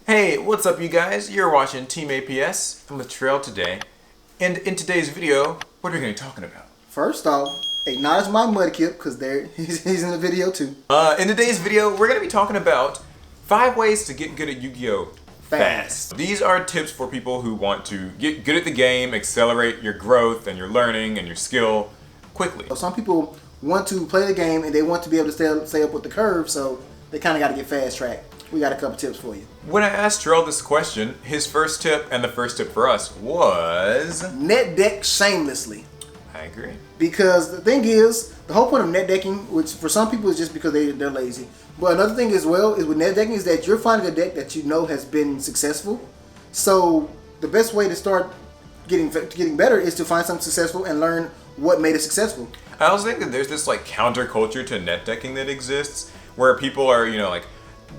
Hey, what's up you guys? You're watching Team APS. I'm with Trail today. And in today's video, what are we going to be talking about? First off, acknowledge my mudkip because he's in the video too. In today's video, we're going to be talking about 5 ways to get good at Yu-Gi-Oh! Fast. These are tips for people who want to get good at the game, accelerate your growth and your learning and your skill quickly. So some people want to play the game and they want to be able to stay up with the curve, so they kind of got to get fast track. We got a couple tips for you. When I asked Terrell this question, his first tip and the first tip for us was... net deck shamelessly. I agree. Because the thing is, the whole point of net decking, which for some people is just because they're lazy. But another thing as well is with net decking is that you're finding a deck that you know has been successful. So the best way to start getting better is to find something successful and learn what made it successful. I also think that there's this like counterculture to net decking that exists where people are, like,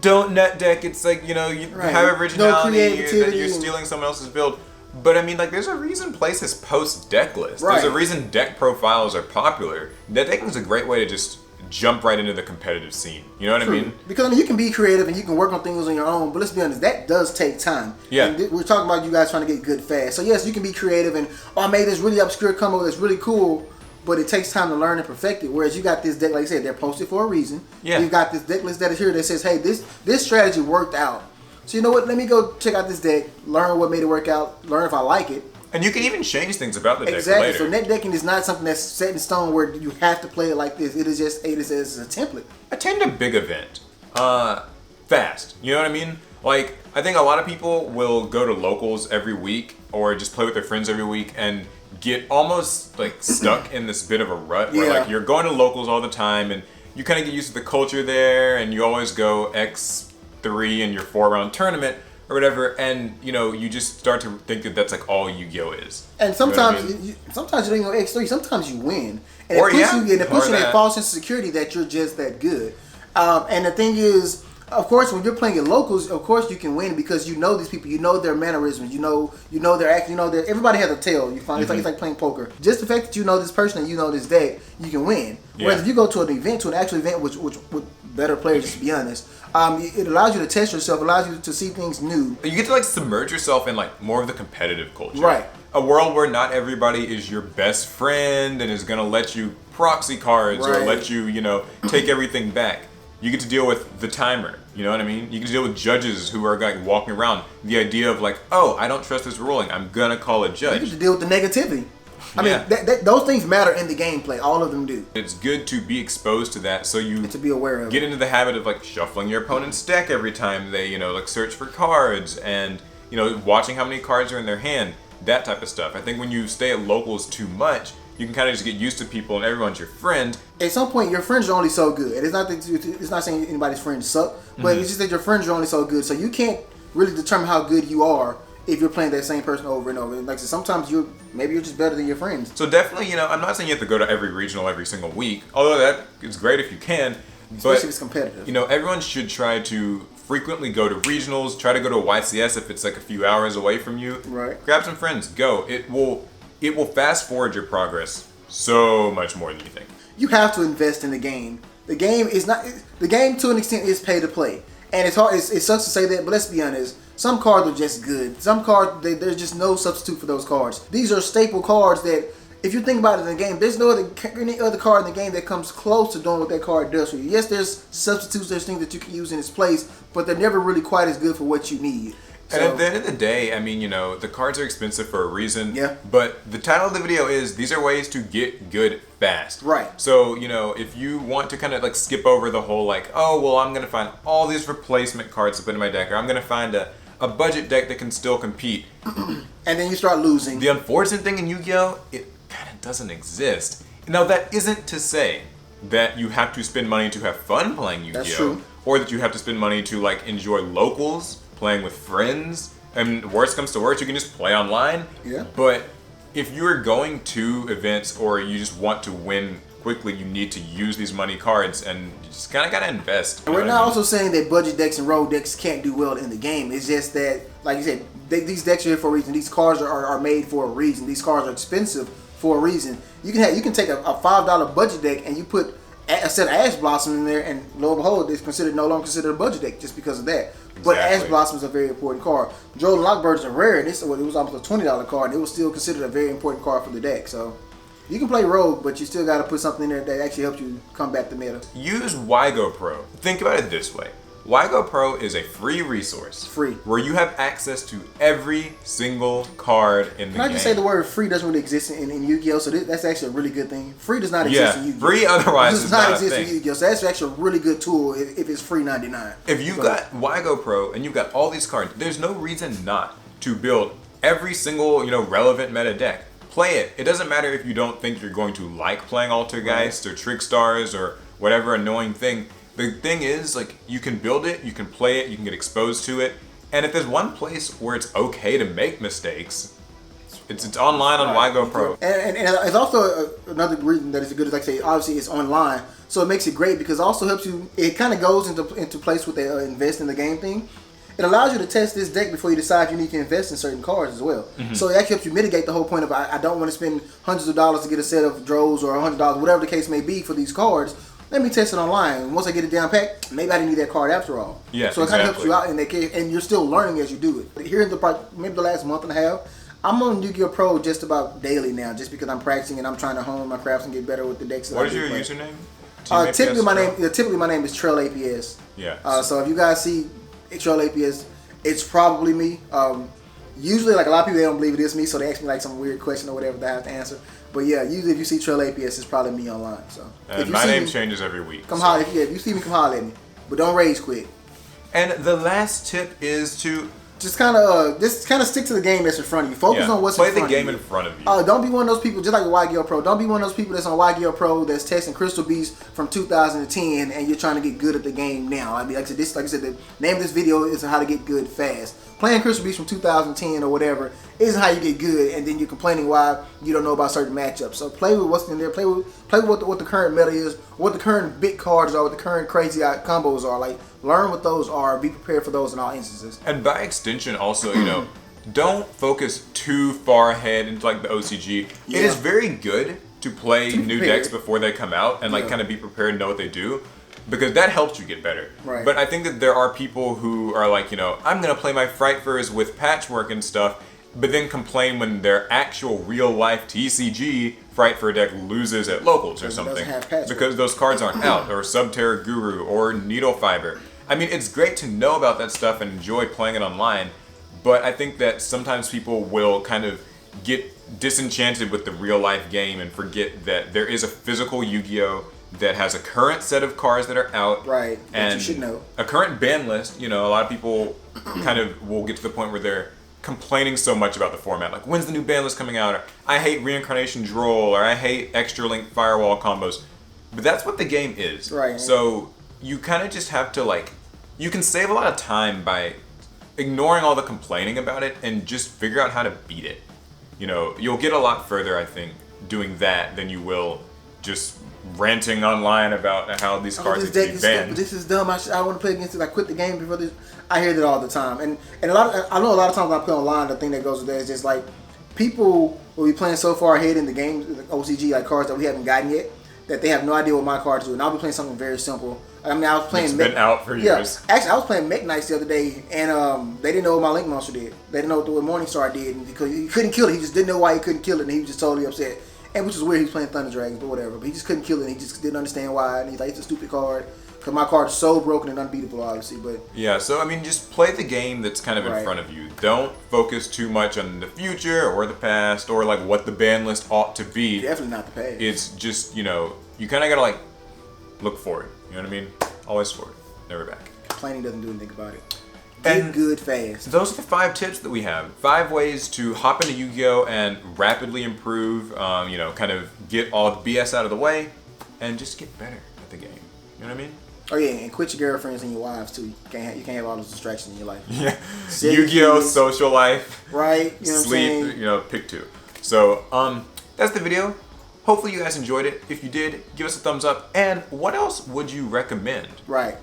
don't net deck, it's like, you have originality, that you're stealing someone else's build. But I mean, like, there's a reason places post deck lists. Right. There's a reason deck profiles are popular. Net decking is a great way to just jump right into the competitive scene. You know what I mean? Because you can be creative and you can work on things on your own, but let's be honest, that does take time. Yeah. And we're talking about you guys trying to get good fast. So yes, you can be creative and, I made this really obscure combo that's really cool, but it takes time to learn and perfect it. Whereas you got this deck, like I said, they're posted for a reason. Yeah. You've got this deck list that is here that says, hey, this strategy worked out. So you know what? Let me go check out this deck, learn what made it work out, learn if I like it. And you can even change things about the deck exactly. later. So net decking is not something that's set in stone where you have to play it like this. It is just a template. Attend a big event. Fast. You know what I mean? Like, I think a lot of people will go to locals every week or just play with their friends every week and get almost like stuck in this bit of a rut where like you're going to locals all the time and you kind of get used to the culture there and you always go X3 in your 4-round tournament or whatever, and you just start to think that that's like all Yu-Gi-Oh is. And sometimes, sometimes you don't even go X3. Sometimes you win, and it puts you in that false sense of security that you're just that good. And the thing is, of course, when you're playing at locals, of course you can win because you know these people, you know their mannerisms, you know their act, everybody has a tale. You find it's like playing poker. Just the fact that you know this person and you know this deck, you can win. Yeah. Whereas if you go to an actual event, which with better players, just to be honest. It allows you to test yourself, allows you to see things new. You get to like submerge yourself in like more of the competitive culture. Right. A world where not everybody is your best friend and is gonna let you proxy cards or let you, take everything back. You get to deal with the timer, you know what I mean? You get to deal with judges who are like walking around. The idea of like, oh, I don't trust this ruling, I'm gonna call a judge. You get to deal with the negativity. I mean, those things matter in the gameplay. All of them do. It's good to be exposed to that, so you to be aware of get into the habit of like shuffling your opponent's deck every time they, like search for cards and watching how many cards are in their hand, that type of stuff. I think when you stay at locals too much, you can kind of just get used to people and everyone's your friend. At some point, your friends are only so good. It's not saying anybody's friends suck, but it's just that your friends are only so good. So you can't really determine how good you are if you're playing that same person over and over. Like I said, sometimes maybe you're just better than your friends. So definitely, I'm not saying you have to go to every regional every single week, although that is great if you can. Especially if it's competitive. Everyone should try to frequently go to regionals, try to go to a YCS if it's like a few hours away from you. Right. Grab some friends, go. It will fast forward your progress so much more than you think. You have to invest in the game. The game to an extent is pay to play. And it's hard. It sucks to say that, but let's be honest. Some cards are just good. Some cards, there's just no substitute for those cards. These are staple cards that, if you think about it in the game, there's any other card in the game that comes close to doing what that card does for you. Yes, there's substitutes, there's things that you can use in its place, but they're never really quite as good for what you need. And at the end of the day, I mean, the cards are expensive for a reason. Yeah. But the title of the video is, these are ways to get good fast. Right. So, if you want to kind of like skip over the whole like, oh, well, I'm going to find all these replacement cards to put in my deck, or I'm going to find a budget deck that can still compete. And then you start losing. The unfortunate thing in Yu-Gi-Oh! It kind of doesn't exist. Now, that isn't to say that you have to spend money to have fun playing Yu-Gi-Oh! That's true. Or that you have to spend money to like enjoy locals, playing with friends, and worst comes to worst, you can just play online. Yeah. But if you're going to events or you just want to win quickly, you need to use these money cards and you just kind of got to invest. And we're not also saying that budget decks and road decks can't do well in the game. It's just that, like you said, these decks are here for a reason. These cards are made for a reason. These cards are expensive for a reason. You can take a $5 budget deck and you put a set of Ash Blossom in there, and lo and behold, it's no longer considered a budget deck just because of that. But Ash Blossom is a very important card. Droll and Lockbirds are rare, and it was almost a $20 card, and it was still considered a very important card for the deck. So you can play Rogue, but you still got to put something in there that actually helps you combat the meta. Use Wygo Pro. Think about it this way. Wygo Pro is a free resource. Free. Where you have access to every single card in the game. Can I just say the word free doesn't really exist in Yu-Gi-Oh! So that's actually a really good thing. Free does not exist in Yu-Gi-Oh! Free otherwise does not exist in Yu-Gi-Oh! So that's actually a really good tool if it's free 99. If you've got Wygo Pro and you've got all these cards, there's no reason not to build every single, relevant meta deck. Play it. It doesn't matter if you don't think you're going to like playing Altergeist or Trickstars or whatever annoying thing. The thing is, you can build it, you can play it, you can get exposed to it, and if there's one place where it's okay to make mistakes, it's online on Wygo Pro. And it's also another reason that it's good, is like I say, obviously it's online, so it makes it great because it also helps you. It kind of goes into place with the invest in the game thing. It allows you to test this deck before you decide you need to invest in certain cards as well. Mm-hmm. So it actually helps you mitigate the whole point of I don't want to spend hundreds of dollars to get a set of Drolls or $100, whatever the case may be for these cards. Let me test it online. Once I get it down packed, maybe I didn't need that card after all. Yeah, so it kind of helps you out in that case, and you're still learning as you do it. Here in maybe the last month and a half, I'm on Yu-Gi-Oh! Pro just about daily now, just because I'm practicing and I'm trying to hone my crafts and get better with the decks. What is your username? Typically my name is Trail APS. Yeah. So if you guys see Trail APS, it's probably me. Usually, a lot of people, they don't believe it is me, so they ask me some weird question or whatever that I have to answer. But yeah, usually if you see Trail APS, it's probably me online. So and my name changes every week. Come holler. If you see me, come holler at me. But don't rage quit. And the last tip is to just kind of stick to the game that's in front of you. Focus on what's in front of you. Play the game in front of you. Don't be one of those people, just like Yu-Gi-Oh! Pro. Don't be one of those people that's on Yu-Gi-Oh! Pro that's testing Crystal Beast from 2010 and you're trying to get good at the game now. Like I said, the name of this video is how to get good fast. Playing Crystal Beast from 2010 or whatever isn't how you get good, and then you're complaining why you don't know about certain matchups. So play with what's in there. Play with what the current meta is, what the current big cards are, what the current crazy combos are. Learn what those are. Be prepared for those in all instances. And by extension, also, don't focus too far ahead into the OCG. Yeah. It is very good to play new decks before they come out and kind of be prepared and know what they do. Because that helps you get better. Right. But I think that there are people who are I'm going to play my Frightfurs with patchwork and stuff, but then complain when their actual real-life TCG Frightfur deck loses at locals or something. Because those cards aren't out, or Subterra Guru, or Needle Fiber. I mean, it's great to know about that stuff and enjoy playing it online, but I think that sometimes people will kind of get disenchanted with the real-life game and forget that there is a physical Yu-Gi-Oh! That has a current set of cards that are out. Right. And you should know. A current ban list. A lot of people kind of will get to the point where they're complaining so much about the format. When's the new ban list coming out? Or, I hate Reincarnation Droll, or I hate Extra Link Firewall combos. But that's what the game is. Right. So you kind of just have to you can save a lot of time by ignoring all the complaining about it and just figure out how to beat it. You'll get a lot further, I think, doing that than you will just ranting online about how these cards need to be banned. This is dumb. I want to play against it. I quit the game before this. I hear that all the time, and I know a lot of times when I play online, the thing that goes with that is just people will be playing so far ahead in the game, OCG, cards that we haven't gotten yet, that they have no idea what my cards do, and I'll be playing something very simple. I was playing. It's been out for years. Yeah, actually, I was playing Mech Knights the other day, and they didn't know what my Link Monster did. They didn't know what Morningstar did, because he couldn't kill it. He just didn't know why he couldn't kill it, and he was just totally upset. And which is weird, he was playing Thunder Dragons, but whatever. But he just couldn't kill it, and he just didn't understand why. And he's like, it's a stupid card. Because my card is so broken and unbeatable, obviously. But yeah, so I mean, just play the game that's kind of in front of you. Don't focus too much on the future or the past or what the ban list ought to be. Definitely not the past. It's just, you kind of got to look forward. You know what I mean? Always forward, never back. Complaining doesn't do anything about it. Get good fast. Those are the 5 tips that we have. 5 ways to hop into Yu-Gi-Oh! And rapidly improve, kind of get all the BS out of the way and just get better at the game. You know what I mean? Oh yeah, and quit your girlfriends and your wives too. You can't have all those distractions in your life. Yeah. Yu-Gi-Oh! Social life. Right. You know Sleep, what I'm saying? Pick 2. So, that's the video. Hopefully you guys enjoyed it. If you did, give us a thumbs up. And what else would you recommend? Right.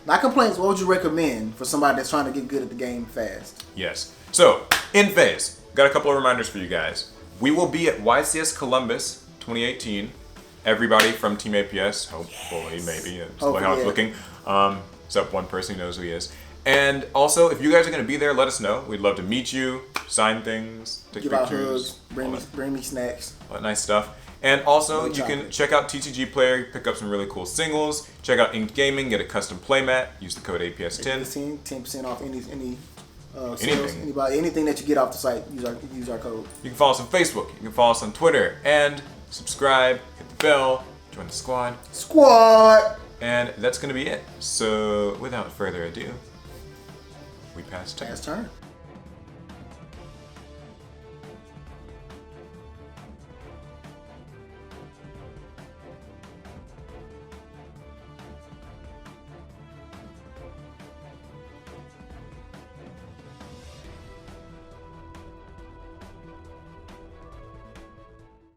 Not complaints, what would you recommend for somebody that's trying to get good at the game fast? Yes. So, in phase, got a couple of reminders for you guys. We will be at YCS Columbus 2018 everybody from Team APS. Hopefully, maybe. That's the way how it's looking. Except one person who knows who he is. And also, if you guys are going to be there, let us know. We'd love to meet you, sign things, take Give out pictures. hugs, bring me snacks. All that nice stuff. And also, you can check out TCG Player, pick up some really cool singles. Check out Inked Gaming, get a custom playmat. Use the code APS10. 10% off any sales, Anything. anything that you get off the site. Use our code. You can follow us on Facebook. You can follow us on Twitter. And subscribe, hit the bell, join the squad. Squad! And that's going to be it. So, without further ado, we pass turn. Pass turn.